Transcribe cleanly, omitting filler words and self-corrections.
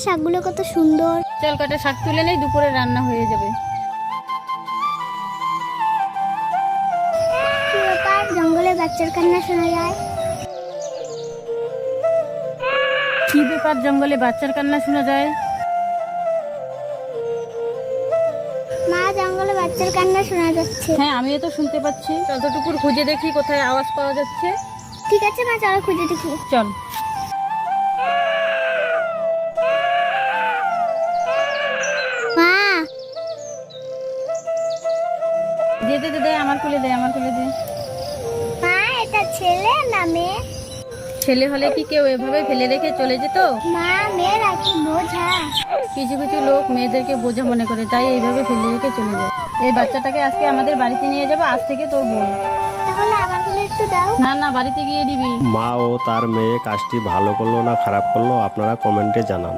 শাকগুলো কত সুন্দর। চল কটা শাক তুলে নেই, দুপুরে রান্না হয়ে যাবে। কি ব্যাপার, জঙ্গলে বাচ্চার কান্না শোনা যায়? কি ব্যাপার, জঙ্গলে বাচ্চার কান্না শোনা যায়? মা, জঙ্গলে বাচ্চার কান্না শোনা যাচ্ছে। হ্যাঁ, আমিও তো শুনতে পাচ্ছি। যতটুকু খুঁজে দেখি কোথায় আওয়াজ পাওয়া যাচ্ছে। ঠিক আছে মা, চলো খুঁজে দেখি। চল। মা, দে দে দে দে, আমার কোলে দে, আমার কোলে দে। মা, এটা ছেলে না মেয়ে? ছেলে হলে কি কেউ এভাবে ফেলে রেখে চলে যেত? মা, মেয়েরা কি বোঝা। কিছু কিছু লোক মেয়েদেরকে বোঝা মনে করে, তাই এইভাবে ফেলে রেখে চলে যায়। এই বাচ্চাটাকে আজকে আমাদের বাড়িতে নিয়ে যাবো, আজ থেকে তোর বোন। তাহলে আমার কোলে একটু দাও। না না, বাড়িতে গিয়ে দিবি। মা ও তার মেয়ে কাজটি ভালো করলো না খারাপ করলো আপনারা কমেন্টে জানান।